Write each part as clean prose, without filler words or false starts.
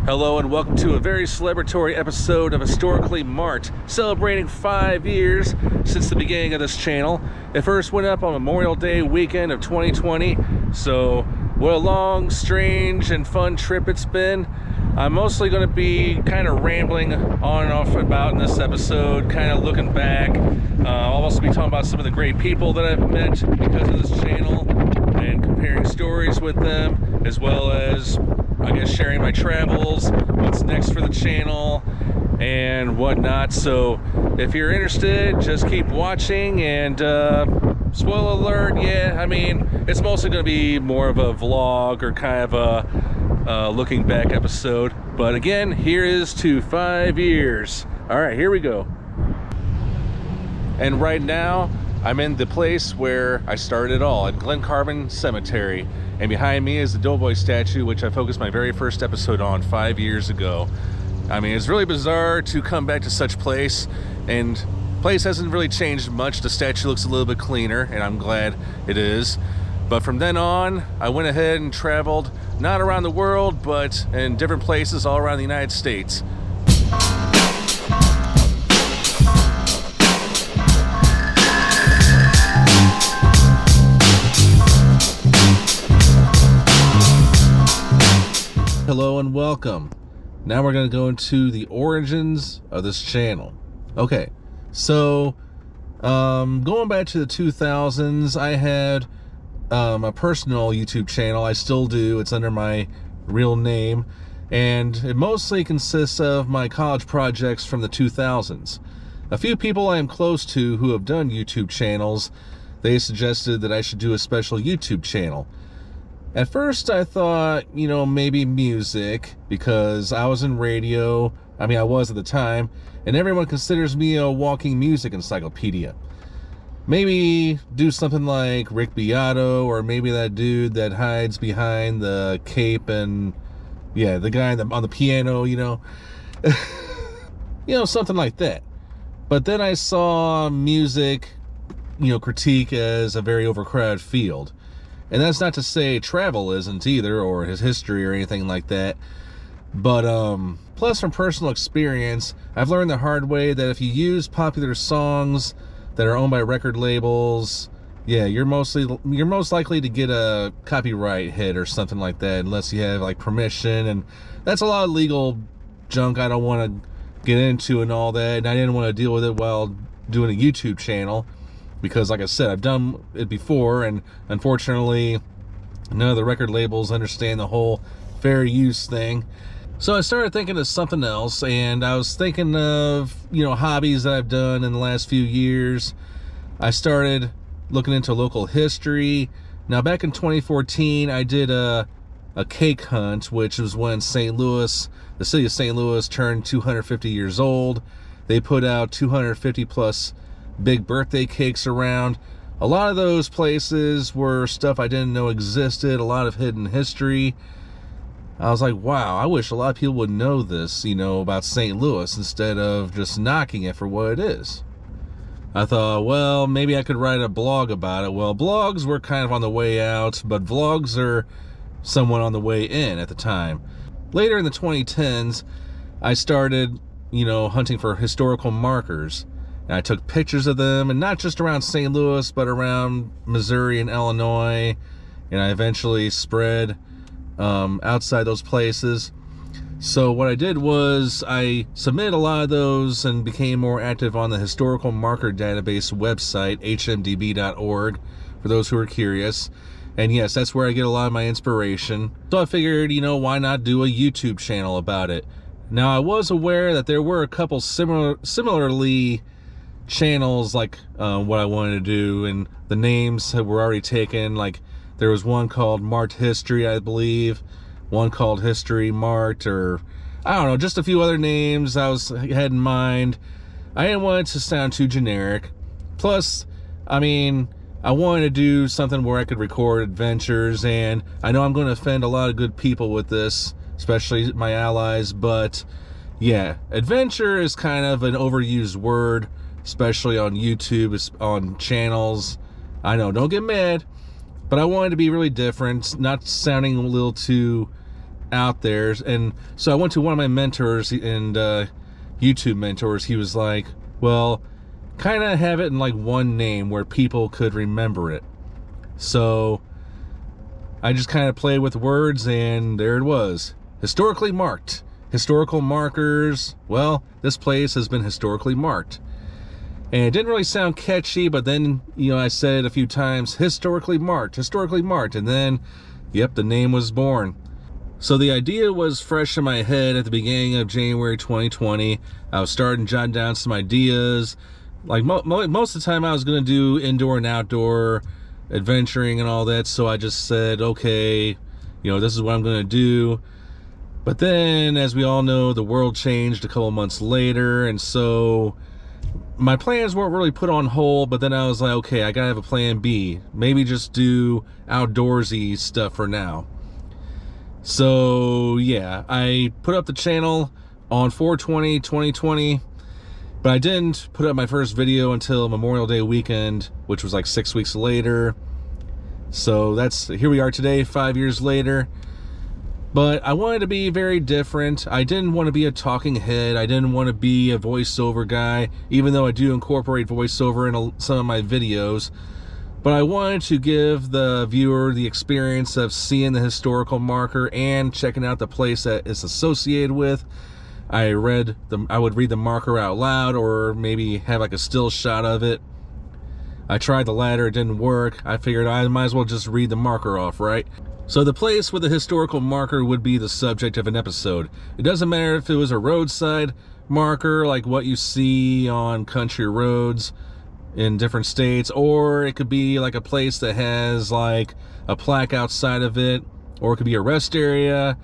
Hello and welcome to a very celebratory episode of Historically Marked, celebrating 5 years since the beginning of this channel. It first went up on Memorial Day weekend of 2020, so what a long, strange, and fun trip it's been. I'm mostly going to be kind of rambling on and off about in this episode, kind of looking back. I'll also be talking about some of the great people that I've met because of this channel and comparing stories with them, as well as I guess sharing my travels, what's next for the channel, and whatnot. So if you're interested, just keep watching. And spoiler alert, yeah, I mean, it's mostly going to be more of a vlog or kind of a looking back episode. But again, here is to 5 years. All right, here we go. And right now, I'm in the place where I started it all, at Glen Carbon Cemetery. And behind me is the Doughboy statue, which I focused my very first episode on 5 years ago. I mean, it's really bizarre to come back to such place, and place hasn't really changed much. The statue looks a little bit cleaner, and I'm glad it is. But from then on, I went ahead and traveled, not around the world, but in different places all around the United States. Hello and welcome. Now we're going to go into the origins of this channel. Okay, so going back to the 2000s, I had a personal YouTube channel. I still do. It's under my real name, and it mostly consists of my college projects from the 2000s. A few people I am close to who have done YouTube channels, they suggested that I should do a special YouTube channel. At first I thought, you know, maybe music, because I was in radio. I mean, I was at the time, and everyone considers me a walking music encyclopedia. Maybe do something like Rick Beato, or maybe that dude that hides behind the cape and, yeah, the guy on the piano, you know. You know, something like that. But then I saw music, you know, critique as a very overcrowded field. And that's not to say travel isn't either, or his history or anything like that. But plus, from personal experience, I've learned the hard way that if you use popular songs that are owned by record labels, yeah, you're most likely to get a copyright hit or something like that, unless you have like permission. And that's a lot of legal junk I don't want to get into and all that. And I didn't want to deal with it while doing a YouTube channel, because like I said, I've done it before, and unfortunately none of the record labels understand the whole fair use thing. So I started thinking of something else, and I was thinking of, you know, hobbies that I've done in the last few years. I started looking into local history. Now, back in 2014, I did a cake hunt, which was when St. Louis, the city of St. Louis, turned 250 years old. They put out 250 plus big birthday cakes around. A lot of those places were stuff I didn't know existed, a lot of hidden history. I was like, wow, I wish a lot of people would know this, you know, about St. Louis, instead of just knocking it for what it is. I thought, well, maybe I could write a blog about it. Well, blogs were kind of on the way out, but vlogs are somewhat on the way in at the time. Later in the 2010s, I started, you know, hunting for historical markers. And I took pictures of them, and not just around St. Louis, but around Missouri and Illinois. And I eventually spread outside those places. So what I did was I submitted a lot of those and became more active on the Historical Marker Database website, hmdb.org, for those who are curious. And yes, that's where I get a lot of my inspiration. So I figured, you know, why not do a YouTube channel about it? Now, I was aware that there were a couple similarly channels like what I wanted to do, and the names were already taken. Like, there was one called Marked History, I believe, one called History Marked, or I don't know, just a few other names I had in mind. I didn't want it to sound too generic. Plus, I mean, I wanted to do something where I could record adventures, and I know I'm going to offend a lot of good people with this, especially my allies, but yeah, adventure is kind of an overused word, especially on YouTube, on channels. I know, don't get mad, but I wanted to be really different, not sounding a little too out there. And so I went to one of my mentors and YouTube mentors. He was like, well, kind of have it in like one name where people could remember it. So I just kind of played with words, and there it was. Historically marked. Historical markers. Well, this place has been historically marked. And it didn't really sound catchy, but then, you know, I said a few times, historically marked, and then, yep, the name was born. So the idea was fresh in my head at the beginning of January 2020. I was starting to jot down some ideas. Like most of the time I was going to do indoor and outdoor adventuring and all that, so I just said, okay, you know, this is what I'm going to do. But then, as we all know, the world changed a couple months later, and so my plans weren't really put on hold, but then I was like, okay, I gotta have a plan B. Maybe just do outdoorsy stuff for now. So yeah, I put up the channel on 4/20/2020, but I didn't put up my first video until Memorial Day weekend, which was like 6 weeks later. So here we are today, 5 years later. But I wanted to be very different. I didn't want to be a talking head. I didn't want to be a voiceover guy, even though I do incorporate voiceover in some of my videos. But I wanted to give the viewer the experience of seeing the historical marker and checking out the place that it's associated with. I would read the marker out loud, or maybe have like a still shot of it. I tried the latter, it didn't work. I figured I might as well just read the marker off, right? So the place with the historical marker would be the subject of an episode. It doesn't matter if it was a roadside marker, like what you see on country roads in different states, or it could be like a place that has like a plaque outside of it, or it could be a rest area.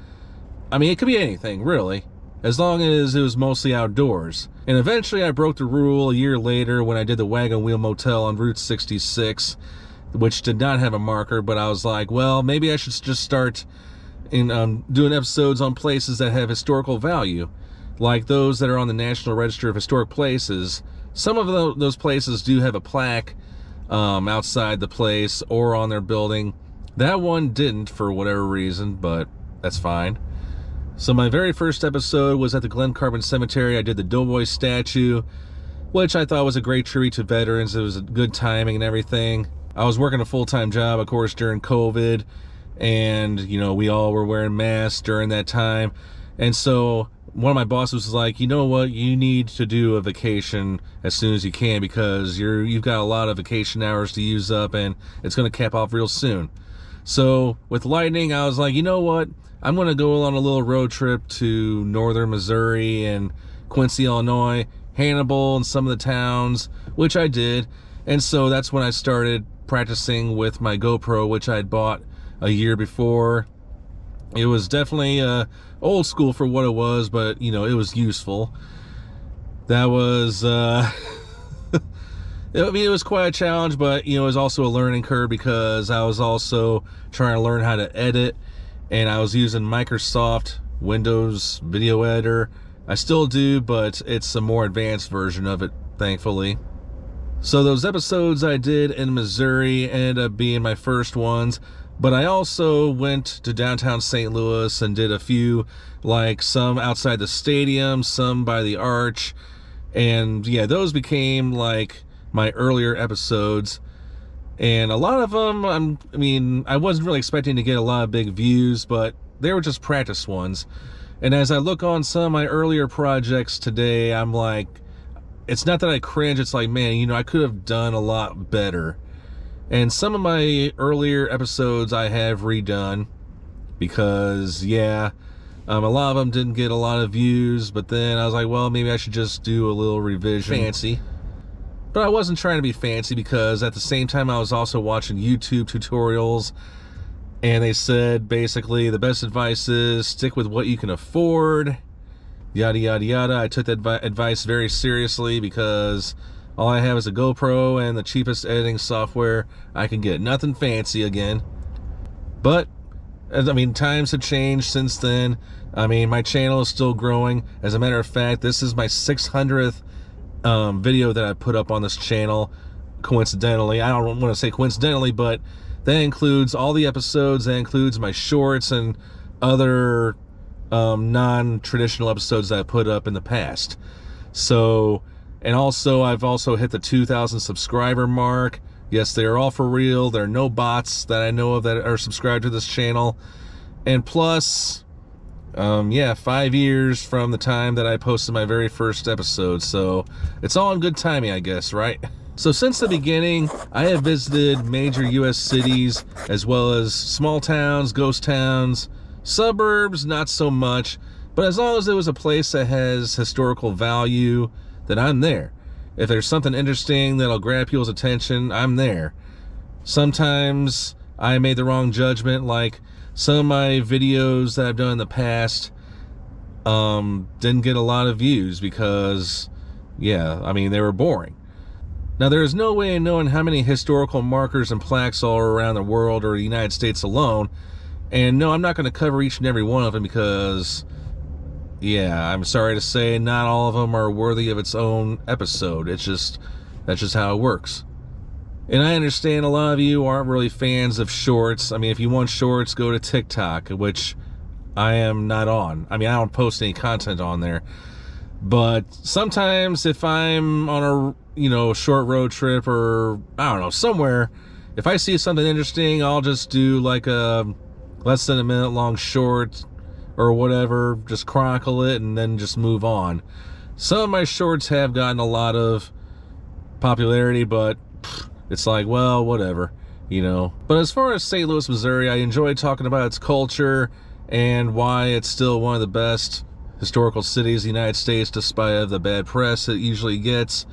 I mean, it could be anything, really, as long as it was mostly outdoors. And eventually I broke the rule a year later when I did the Wagon Wheel Motel on Route 66, which did not have a marker, but I was like, well, maybe I should just start doing episodes on places that have historical value, like those that are on the National Register of Historic Places. Some of those places do have a plaque outside the place or on their building. That one didn't for whatever reason, but that's fine. So my very first episode was at the Glen Carbon Cemetery. I did the Doughboy statue, which I thought was a great tribute to veterans. It was a good timing and everything. I was working a full-time job, of course, during COVID, and, you know, we all were wearing masks during that time. And so one of my bosses was like, you know what, you need to do a vacation as soon as you can, because you've got a lot of vacation hours to use up, and it's going to cap off real soon. So with lightning, I was like, you know what, I'm going to go on a little road trip to northern Missouri and Quincy, Illinois, Hannibal, and some of the towns, which I did. And so that's when I started practicing with my GoPro, which I had bought a year before. It was definitely old school for what it was, but, you know, it was useful. That was I mean, it was quite a challenge, but, you know, it was also a learning curve, because I was also trying to learn how to edit, and I was using Microsoft Windows Video Editor. I still do, but it's a more advanced version of it, thankfully. So those episodes I did in Missouri ended up being my first ones, but I also went to downtown St. Louis and did a few, like some outside the stadium, some by the arch, and yeah, those became like my earlier episodes. And a lot of them, I mean, I wasn't really expecting to get a lot of big views, but they were just practice ones. And as I look on some of my earlier projects today, I'm like, it's not that I cringe, it's like, man, you know, I could have done a lot better. And some of my earlier episodes I have redone, because, yeah, a lot of them didn't get a lot of views, but then I was like, well, maybe I should just do a little revision. Fancy. But I wasn't trying to be fancy, because at the same time I was also watching YouTube tutorials, and they said basically the best advice is stick with what you can afford, yada yada yada. I took that advice very seriously, because all I have is a GoPro and the cheapest editing software I can get. Nothing fancy again. But I mean, times have changed since then. I mean, my channel is still growing. As a matter of fact, this is my 600th video that I put up on this channel, coincidentally. I don't want to say coincidentally, but that includes all the episodes, that includes my shorts, and other non-traditional episodes that I put up in the past. So, and also I've also hit the 2,000 subscriber mark. Yes, they are all for real. There are no bots that I know of that are subscribed to this channel. And plus, yeah, 5 years from the time that I posted my very first episode. So it's all in good timing, I guess, right? So since the beginning, I have visited major U.S. cities, as well as small towns, ghost towns, suburbs, not so much. But as long as it was a place that has historical value, then I'm there. If there's something interesting that'll grab people's attention, I'm there. Sometimes I made the wrong judgment, like some of my videos that I've done in the past didn't get a lot of views because, yeah, I mean, they were boring. Now, there is no way of knowing how many historical markers and plaques all around the world or the United States alone. And no, I'm not going to cover each and every one of them because, yeah, I'm sorry to say, not all of them are worthy of its own episode. That's just how it works. And I understand a lot of you aren't really fans of shorts. I mean, if you want shorts, go to TikTok, which I am not on. I mean, I don't post any content on there. But sometimes if I'm on a, short road trip or, I don't know, somewhere, if I see something interesting, I'll just do like a less than a minute long short or whatever, just chronicle it and then just move on. Some of my shorts have gotten a lot of popularity, but it's like, well, whatever, But as far as St. Louis, Missouri, I enjoy talking about its culture and why it's still one of the best historical cities in the United States, despite the bad press it usually gets.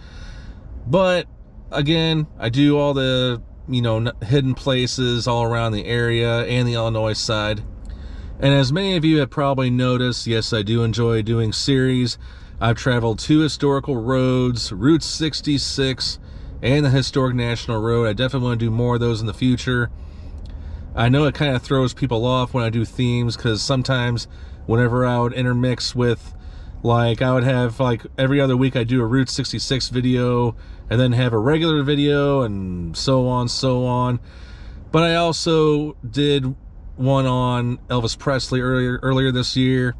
But again, I do all the, hidden places all around the area and the Illinois side. And as many of you have probably noticed, yes, I do enjoy doing series. I've traveled 2 historical roads, Route 66 and the Historic National Road. I definitely want to do more of those in the future. I know it kind of throws people off when I do themes, because sometimes whenever I would intermix with, like, I would have, like, every other week I do a Route 66 video and then have a regular video and so on. But I also did one on Elvis Presley earlier this year,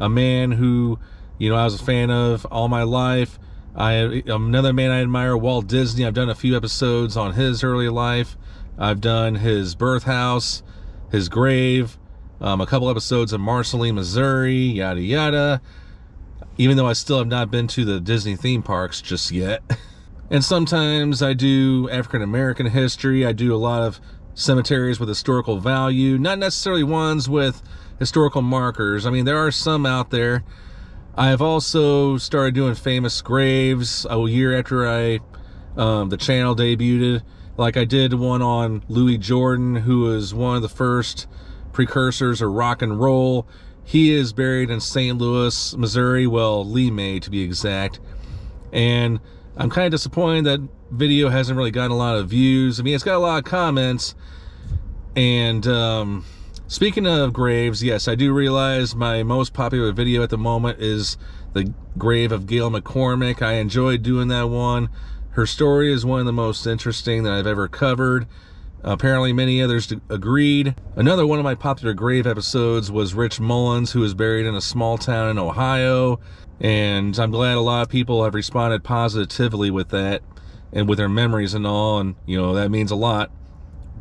a man who, I was a fan of all my life. Another man I admire, Walt Disney. I've done a few episodes on his early life. I've done his birth house, his grave, a couple episodes of Marceline, Missouri, yada yada. Even though I still have not been to the Disney theme parks just yet. And sometimes I do African American history. I do a lot of cemeteries with historical value, not necessarily ones with historical markers. I mean, there are some out there. I've also started doing famous graves a year after the channel debuted. Like, I did one on Louis Jordan, who was one of the first precursors of rock and roll. He is buried in St. Louis, Missouri, well, Lee May to be exact. And I'm kind of disappointed that video hasn't really gotten a lot of views. I mean, it's got a lot of comments. And speaking of graves, yes, I do realize my most popular video at the moment is the grave of Gail McCormick. I enjoyed doing that one. Her story is one of the most interesting that I've ever covered. Apparently many others agreed. Another one of my popular grave episodes was Rich Mullins, who was buried in a small town in Ohio. And I'm glad a lot of people have responded positively with that and with their memories and all. And, that means a lot.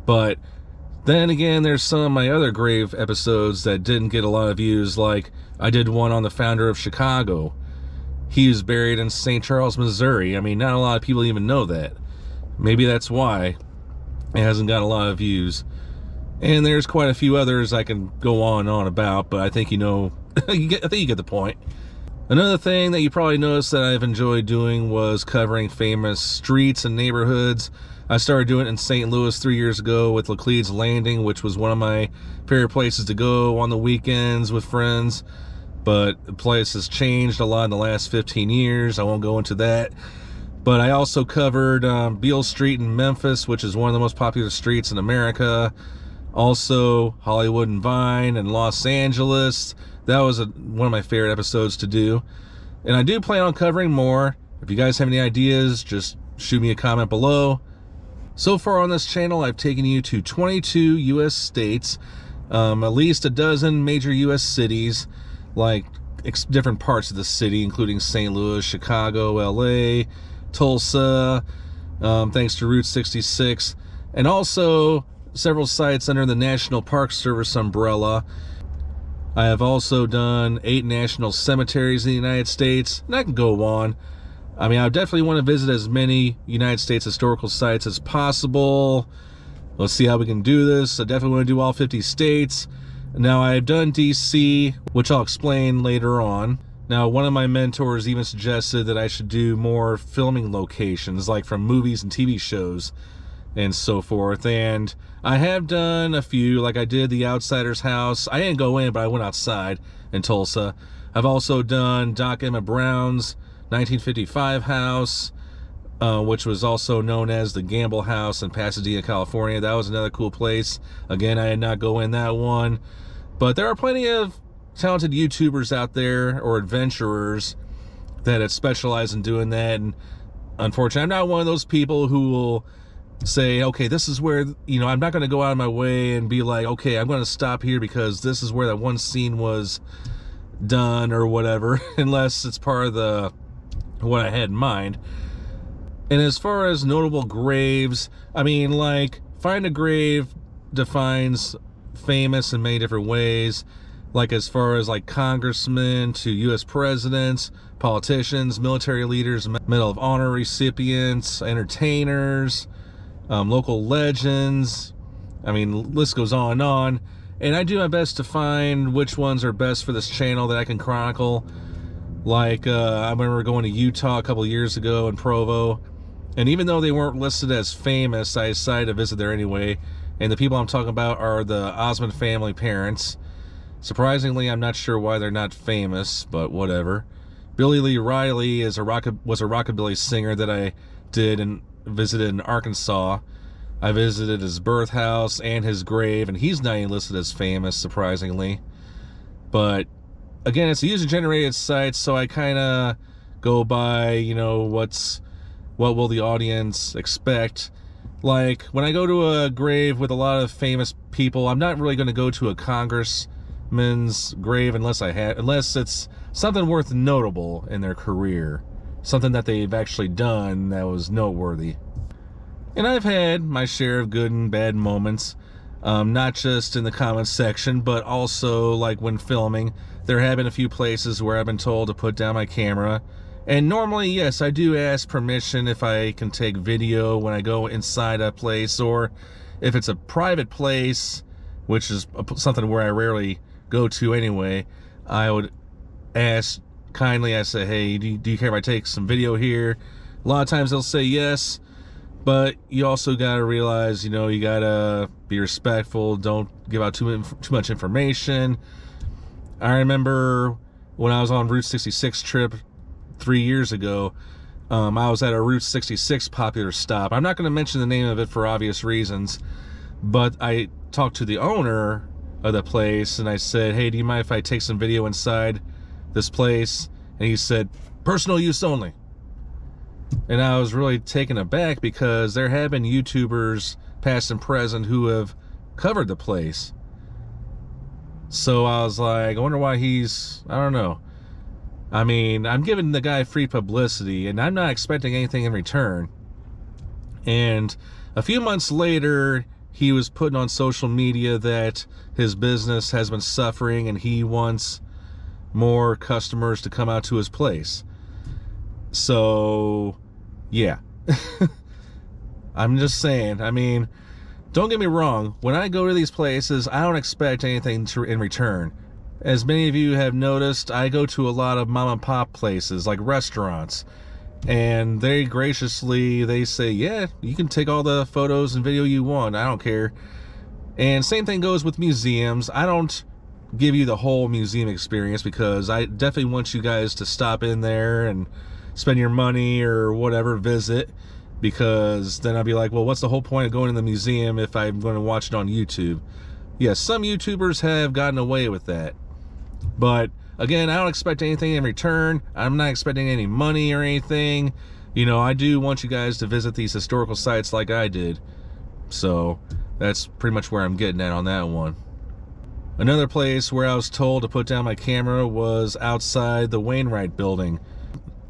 But then again, there's some of my other grave episodes that didn't get a lot of views. Like, I did one on the founder of Chicago. He was buried in St. Charles, Missouri. I mean, not a lot of people even know that. Maybe that's why it hasn't got a lot of views. And there's quite a few others I can go on and on about, but I think I think you get the point. Another thing that you probably noticed that I've enjoyed doing was covering famous streets and neighborhoods. I started doing it in St. Louis 3 years ago with Laclede's Landing, which was one of my favorite places to go on the weekends with friends. But the place has changed a lot in the last 15 years. I won't go into that. But I also covered Beale Street in Memphis, which is one of the most popular streets in America. Also, Hollywood and Vine in Los Angeles. That was one of my favorite episodes to do. And I do plan on covering more. If you guys have any ideas, just shoot me a comment below. So far on this channel, I've taken you to 22 U.S. states. At least a dozen major U.S. cities, like different parts of the city, including St. Louis, Chicago, L.A., Tulsa, thanks to Route 66, and also several sites under the National Park Service umbrella. I have also done 8 national cemeteries in the United States, and I can go on. I mean, I definitely want to visit as many United States historical sites as possible. Let's see how we can do this. I definitely want to do all 50 states. Now, I've done DC, which I'll explain later on. Now, one of my mentors even suggested that I should do more filming locations, like from movies and TV shows and so forth. And I have done a few, like I did the Outsider's house. I didn't go in, but I went outside in Tulsa. I've also done Doc Emmett Brown's 1955 house, which was also known as the Gamble House in Pasadena, California. That was another cool place. Again, I did not go in that one. But there are plenty of talented YouTubers out there, or adventurers, that specialize in doing that. And unfortunately, I'm not one of those people who will say, okay, this is where, you know, I'm not going to go out of my way and be like, okay, I'm going to stop here because this is where that one scene was done or whatever, unless it's part of what I had in mind. And as far as notable graves, I mean, like, find a grave defines famous in many different ways. Like, as far as like congressmen to U.S. presidents, politicians, military leaders, Medal of Honor recipients, entertainers, local legends. I mean, list goes on and on. And I do my best to find which ones are best for this channel that I can chronicle. Like, I remember going to Utah a couple years ago in Provo, and even though they weren't listed as famous, I decided to visit there anyway. And the people I'm talking about are the Osmond family parents. Surprisingly, I'm not sure why they're not famous, but whatever. Billy Lee Riley was a rockabilly singer that I did and visited in Arkansas. I visited his birth house and his grave, and he's not even listed as famous, surprisingly. But again, it's a user-generated site, so I kind of go by, you know, what will the audience expect. Like, when I go to a grave with a lot of famous people, I'm not really going to go to a congressman's grave unless it's something worth notable in their career, something that they've actually done that was noteworthy. And I've had my share of good and bad moments, not just in the comments section, but also like when filming. There have been a few places where I've been told to put down my camera. And normally, yes, I do ask permission if I can take video when I go inside a place, or if it's a private place, which is something where I rarely go to anyway, I would ask kindly. I say, hey, do you care if I take some video here? A lot of times they'll say yes, but you also got to realize, you know, you got to be respectful. Don't give out too much information. I remember when I was on Route 66 trip 3 years ago, I was at a Route 66 popular stop. I'm not going to mention the name of it for obvious reasons, but I talked to the owner of the place and I said, hey, do you mind if I take some video inside this place? And he said, personal use only. And I was really taken aback because there have been YouTubers, past and present, who have covered the place. So I was like, I wonder why I don't know. I mean, I'm giving the guy free publicity, and I'm not expecting anything in return. And a few months later, he was putting on social media that his business has been suffering, and he wants more customers to come out to his place. So, yeah. I'm just saying, I mean, don't get me wrong. When I go to these places, I don't expect anything in return. As many of you have noticed, I go to a lot of mom and pop places, like restaurants, and they say, yeah, you can take all the photos and video you want, I don't care. And same thing goes with museums. I don't give you the whole museum experience because I definitely want you guys to stop in there and spend your money or whatever, visit, because then I'll be like, well, what's the whole point of going to the museum if I'm going to watch it on YouTube? Yes, some YouTubers have gotten away with that. But again, I don't expect anything in return. I'm not expecting any money or anything. You know, I do want you guys to visit these historical sites like I did. So that's pretty much where I'm getting at on that one. Another place where I was told to put down my camera was outside the Wainwright building.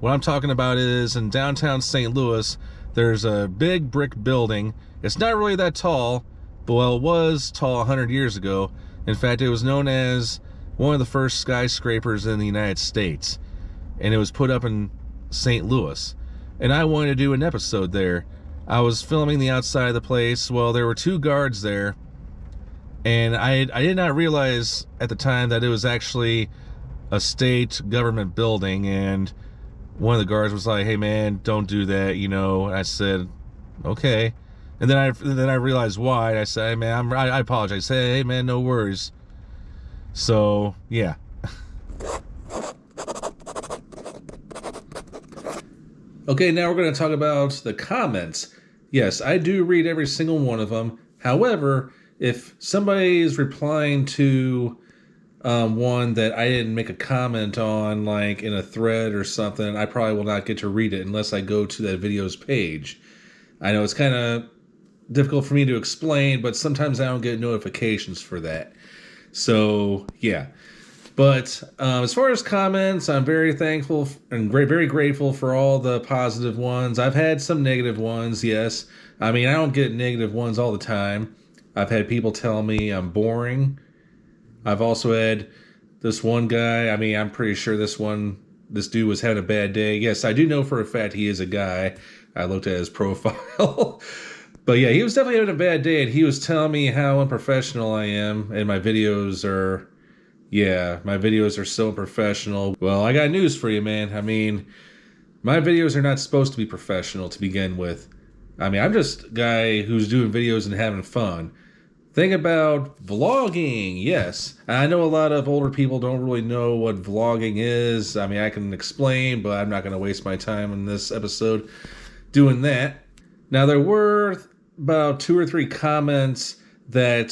What I'm talking about is in downtown St. Louis, there's a big brick building. It's not really that tall, but well, it was tall 100 years ago. In fact, it was known as one of the first skyscrapers in the United States. And it was put up in St. Louis. And I wanted to do an episode there. I was filming the outside of the place. Well, there were 2 guards there. And I did not realize at the time that it was actually a state government building. And one of the guards was like, "Hey man, don't do that," you know. And I said, "Okay." And then I realized why. I said, "Hey man, I apologize." I said, "Hey man, no worries." So yeah. Okay, now we're going to talk about the comments. Yes, I do read every single one of them. However, if somebody is replying to one that I didn't make a comment on, like in a thread or something, I probably will not get to read it unless I go to that video's page. I know it's kind of difficult for me to explain, but sometimes I don't get notifications for that. So, yeah. But as far as comments, I'm very thankful and very grateful for all the positive ones. I've had some negative ones, yes. I mean, I don't get negative ones all the time. I've had people tell me I'm boring. I've also had this one guy, I mean, I'm pretty sure this dude was having a bad day. Yes, I do know for a fact he is a guy. I looked at his profile. But yeah, he was definitely having a bad day, and he was telling me how unprofessional I am, and my videos are... Yeah, my videos are so unprofessional. Well, I got news for you, man. I mean, my videos are not supposed to be professional to begin with. I mean, I'm just a guy who's doing videos and having fun. Think about vlogging, yes. I know a lot of older people don't really know what vlogging is. I mean, I can explain, but I'm not going to waste my time in this episode doing that. Now, there were about 2 or 3 comments that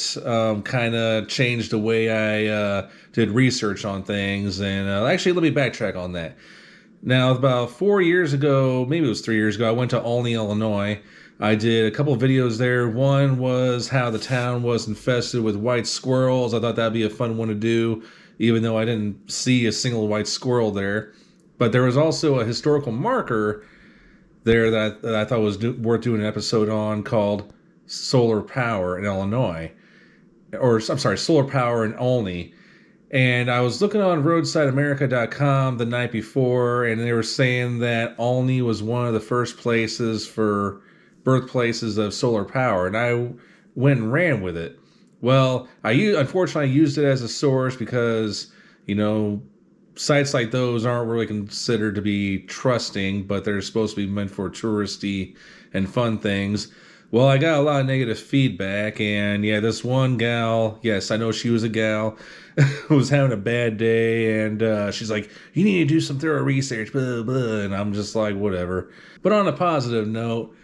kind of changed the way I did research on things. And actually, let me backtrack on that. Now, about 4 years ago, maybe it was 3 years ago, I went to Olney, Illinois. I did a couple of videos there. One was how the town was infested with white squirrels. I thought that'd be a fun one to do, even though I didn't see a single white squirrel there. But there was also a historical marker there that I thought was worth doing an episode on, called Solar Power in Illinois. Or, I'm sorry, Solar Power in Olney. And I was looking on RoadsideAmerica.com the night before, and they were saying that Olney was one of the first places for birthplaces of solar power, and I went and ran with it. Well, unfortunately, I used it as a source because, you know, sites like those aren't really considered to be trusting, but they're supposed to be meant for touristy and fun things. Well, I got a lot of negative feedback, and yeah, this one gal, yes, I know she was a gal, was having a bad day, and she's like, "You need to do some thorough research, blah, blah," and I'm just like, whatever. But on a positive note,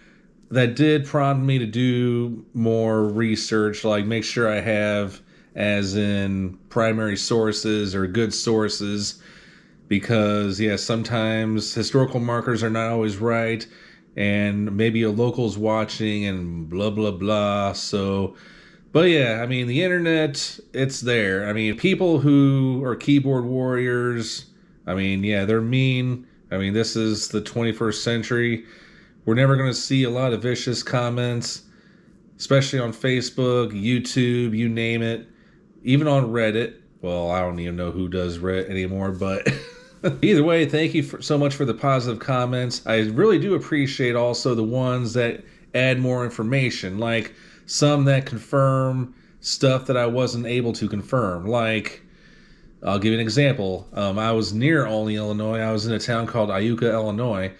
that did prompt me to do more research, like make sure I have, as in primary sources or good sources, because, yeah, sometimes historical markers are not always right, and maybe a local's watching and blah, blah, blah. So, but yeah, I mean, the internet, it's there. I mean, people who are keyboard warriors, I mean, yeah, they're mean. I mean, this is the 21st century. We're never going to see a lot of vicious comments, especially on Facebook, YouTube, you name it, even on Reddit. Well, I don't even know who does Reddit anymore, but... Either way, thank you so much for the positive comments. I really do appreciate also the ones that add more information, like some that confirm stuff that I wasn't able to confirm. Like, I'll give you an example. I was near Olney, Illinois. I was in a town called Iuka, Illinois.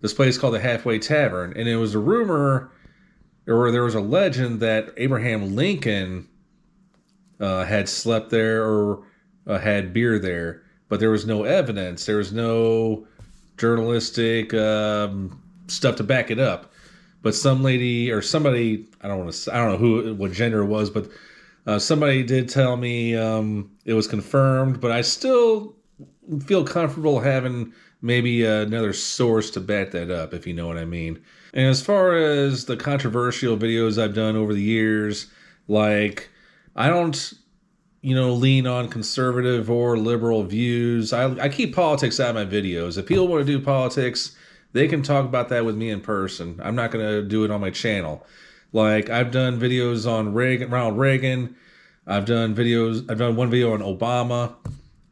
This place called the Halfway Tavern. And it was a rumor, or there was a legend, that Abraham Lincoln had slept there or had beer there. But there was no evidence. There was no journalistic stuff to back it up. But some lady or somebody, I don't know what gender it was, but somebody did tell me it was confirmed. But I still feel comfortable having maybe another source to back that up, if you know what I mean. And as far as the controversial videos I've done over the years, like, I don't lean on conservative or liberal views. I keep politics out of my videos. If people want to do politics, they can talk about that with me in person. I'm not going to do it on my channel. Like, I've done videos on Ronald Reagan. I've done one video on Obama.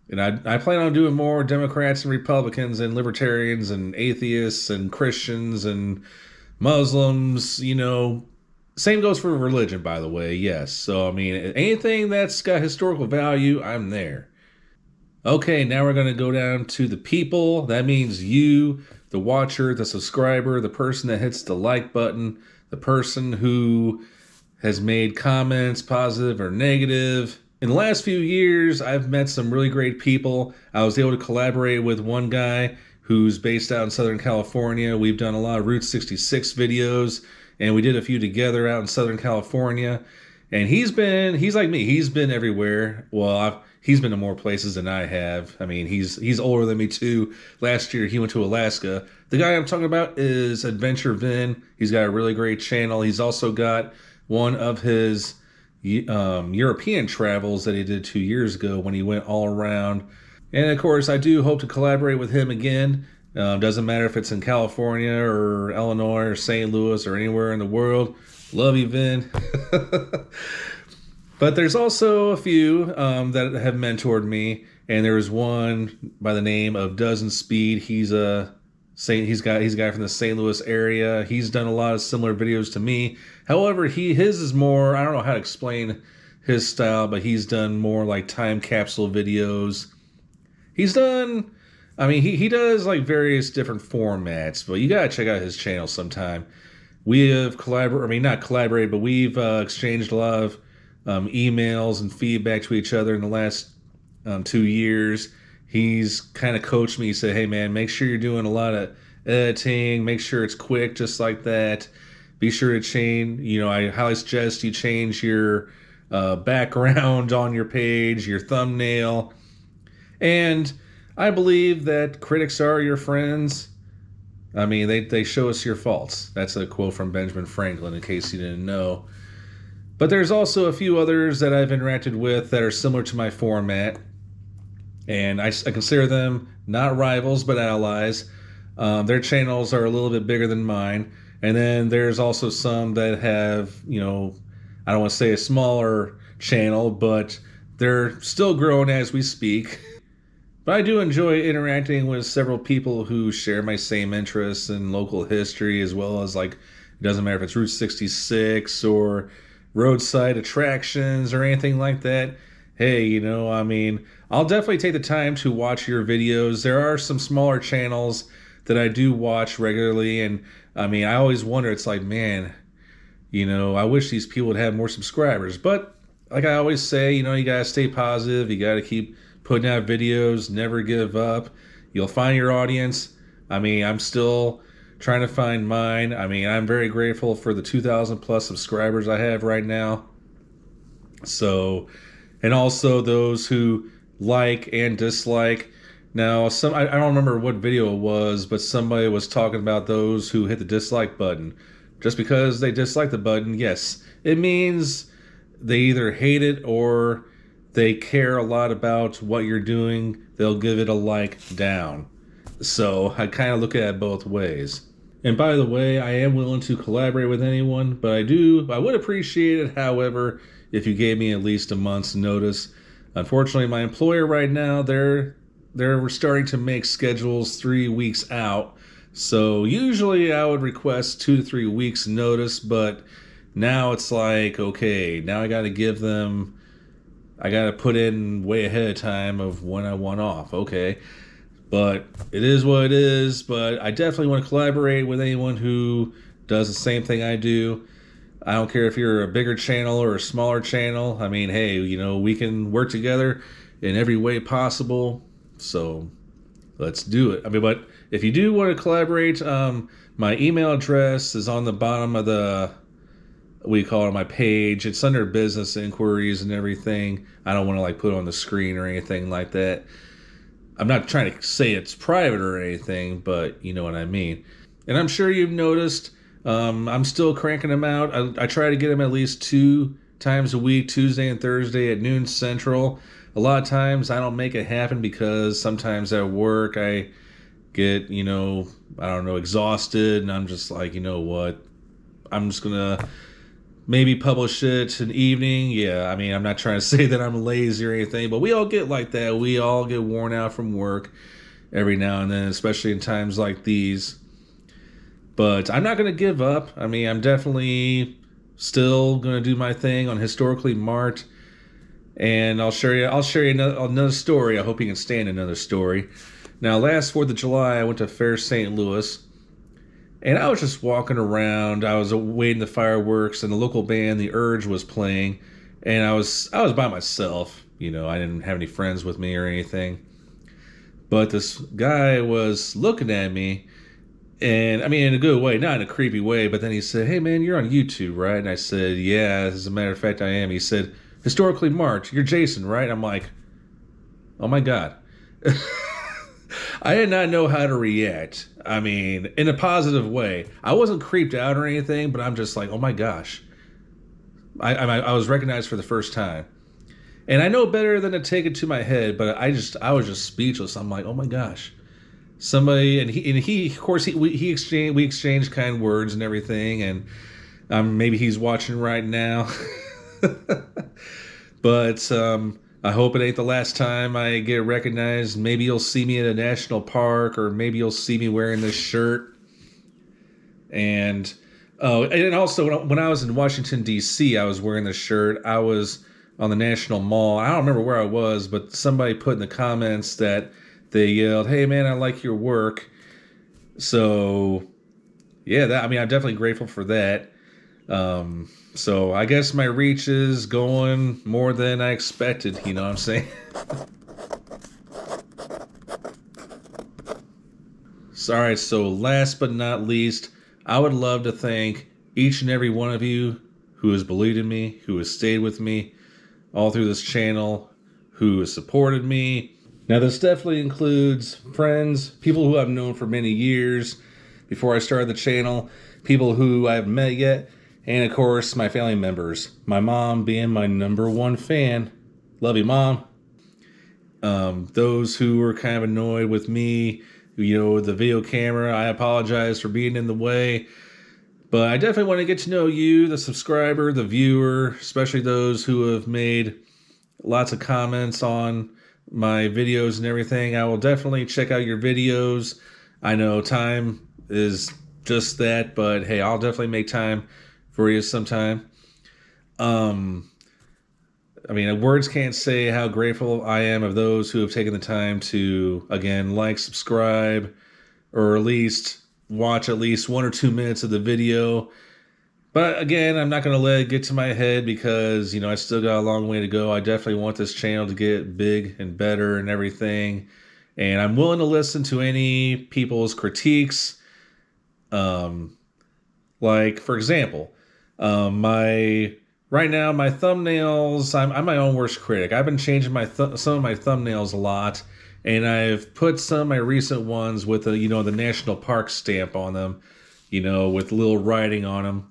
And I plan on doing more Democrats and Republicans and libertarians and atheists and Christians and Muslims, Same goes for religion, by the way, yes. So, I mean, anything that's got historical value, I'm there. Okay, now we're going to go down to the people. That means you, the watcher, the subscriber, the person that hits the like button, the person who has made comments, positive or negative. In the last few years, I've met some really great people. I was able to collaborate with one guy who's based out in Southern California. We've done a lot of Route 66 videos, and we did a few together out in Southern California. And he's like me. He's been everywhere. Well, he's been to more places than I have. I mean, he's older than me too. Last year, he went to Alaska. The guy I'm talking about is Adventure Vin. He's got a really great channel. He's also got one of his European travels that he did 2 years ago when he went all around. And of course, I do hope to collaborate with him again. Doesn't matter if it's in California or Illinois or St. Louis or anywhere in the world. Love you, Vin. But there's also a few that have mentored me, and there's one by the name of Dozen Speed. He's a guy from the St. Louis area. He's done a lot of similar videos to me. However, his is more, I don't know how to explain his style, but he's done more like time capsule videos. He does like various different formats, but you gotta check out his channel sometime. We have not collaborated, but we've exchanged a lot of emails and feedback to each other in the last 2 years. He's kind of coached me. He said, hey man, make sure you're doing a lot of editing, make sure it's quick, just like that. Be sure to change, I highly suggest you change your background on your page, your thumbnail. And I believe that critics are your friends. I mean, they show us your faults. That's a quote from Benjamin Franklin, in case you didn't know. But there's also a few others that I've interacted with that are similar to my format. And I consider them not rivals, but allies. Their channels are a little bit bigger than mine. And then there's also some that have, I don't want to say a smaller channel, but they're still growing as we speak. But I do enjoy interacting with several people who share my same interests in local history, as well as, like, it doesn't matter if it's Route 66 or roadside attractions or anything like that. Hey, I'll definitely take the time to watch your videos. There are some smaller channels that I do watch regularly, and I always wonder, it's like, man, I wish these people would have more subscribers. But like I always say, you gotta stay positive, you gotta keep putting out videos, never give up. You'll find your audience. I'm still trying to find mine. I'm very grateful for the 2,000 plus subscribers I have right now. So, and also those who like and dislike. Now, I don't remember what video it was, but somebody was talking about those who hit the dislike button. Just because they dislike the button, yes, it means they either hate it or they care a lot about what you're doing. They'll give it a like down. So I kind of look at it both ways. And by the way, I am willing to collaborate with anyone, but I would appreciate it, however, if you gave me at least a month's notice. Unfortunately, my employer right now, they're starting to make schedules 3 weeks out. So usually I would request 2 to 3 weeks notice, but now it's like, okay, now I got to put in way ahead of time of when I want off. Okay. But it is what it is. But I definitely want to collaborate with anyone who does the same thing I do. I don't care if you're a bigger channel or a smaller channel. Hey, we can work together in every way possible. So let's do it. But if you do want to collaborate, my email address is on the bottom of my page. It's under business inquiries and everything. I don't want to put it on the screen or anything like that. I'm not trying to say it's private or anything, but you know what I mean. And I'm sure you've noticed, I'm still cranking them out. I try to get them at least 2 times a week, Tuesday and Thursday at noon Central. A lot of times I don't make it happen because sometimes at work I get, exhausted, and I'm just like, you know what? I'm just going to maybe publish it in the evening. Yeah, I mean, I'm not trying to say that I'm lazy or anything, but we all get like that. We all get worn out from work every now and then, especially in times like these. But I'm not going to give up. I mean, I'm definitely still going to do my thing on Historically Marked, and I'll share you another story. I hope you can stand another story. Now, last 4th of July, I went to Fair St. Louis, and I was just walking around. I was awaiting the fireworks, and the local band, The Urge, was playing, and I was by myself. I didn't have any friends with me or anything. But this guy was looking at me, and I mean, in a good way, not in a creepy way, but then he said, "Hey man, you're on YouTube, right?" And I said, "Yeah, as a matter of fact, I am." He said, "Historically Marked, you're Jason, right?" I'm like, oh my God. I did not know how to react. I mean, in a positive way. I wasn't creeped out or anything, but I'm just like, oh my gosh. I was recognized for the first time. And I know better than to take it to my head, but I was just speechless. I'm like, oh my gosh. Somebody, and he of course, we exchanged kind words and everything, and maybe he's watching right now. But I hope it ain't the last time I get recognized. Maybe you'll see me at a national park, or maybe you'll see me wearing this shirt. And also when I was in Washington, D.C., I was wearing this shirt. I was on the National Mall. I don't remember where I was, but somebody put in the comments that they yelled, "Hey man, I like your work." So yeah, I'm definitely grateful for that. So I guess my reach is going more than I expected, you know what I'm saying? Alright, so last but not least, I would love to thank each and every one of you who has believed in me, who has stayed with me all through this channel, who has supported me. Now this definitely includes friends, people who I've known for many years before I started the channel, people who I haven't met yet, and of course my family members. My mom being my #1 fan. Love you, Mom. Those who were kind of annoyed with me, with the video camera, I apologize for being in the way. But I definitely want to get to know you, the subscriber, the viewer, especially those who have made lots of comments on my videos and everything. I will definitely check out your videos. I know time is just that, but hey, I'll definitely make time for you sometime. Words can't say how grateful I am of those who have taken the time to, again, like, subscribe, or at least watch at least 1 or 2 minutes of the video. But again, I'm not going to let it get to my head because, I still got a long way to go. I definitely want this channel to get big and better and everything. And I'm willing to listen to any people's critiques. Like, for example, right now, my thumbnails, I'm my own worst critic. I've been changing some of my thumbnails a lot, and I've put some of my recent ones with the national park stamp on them, with little writing on them.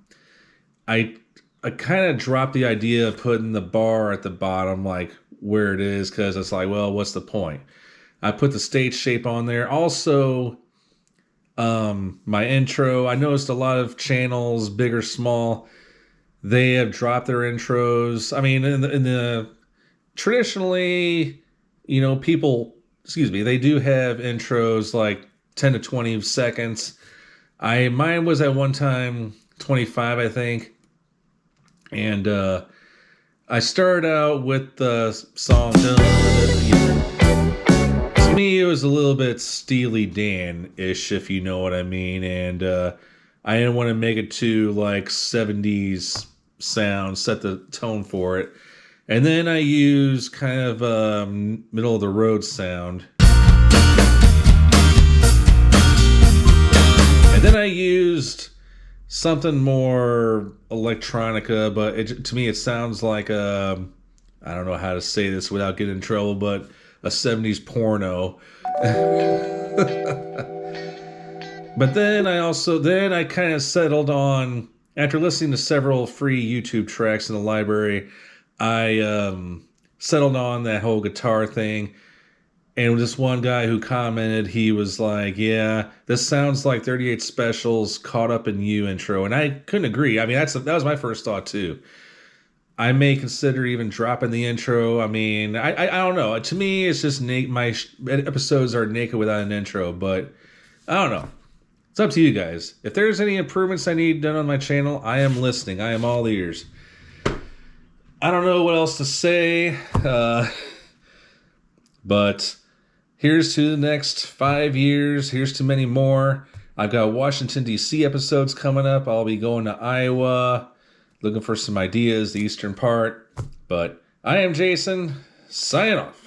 I kind of dropped the idea of putting the bar at the bottom, like where it is, because it's like, well, what's the point? I put the stage shape on there. Also, my intro, I noticed a lot of channels, big or small, they have dropped their intros. I mean, in the traditionally, people, they do have intros like 10 to 20 seconds. Mine was at one time 25, I think. And I started out with the song. To me, it was a little bit Steely Dan-ish, if you know what I mean. And I didn't want to make it too like 70s sound, set the tone for it. And then I used kind of middle of the road sound. And then I used something more electronica, but to me it sounds like I don't know how to say this without getting in trouble, but a 70s porno. But then I kind of settled on After listening to several free YouTube tracks in the library, I settled on that whole guitar thing. And this one guy who commented, he was like, yeah, this sounds like 38 Special's Caught Up in You intro. And I couldn't agree. I mean, that was my first thought, too. I may consider even dropping the intro. I mean, I don't know. To me, it's just my episodes are naked without an intro. But I don't know. It's up to you guys. If there's any improvements I need done on my channel, I am listening. I am all ears. I don't know what else to say. But here's to the next 5 years. Here's to many more. I've got Washington, D.C. episodes coming up. I'll be going to Iowa, looking for some ideas, the eastern part. But I am Jason, signing off.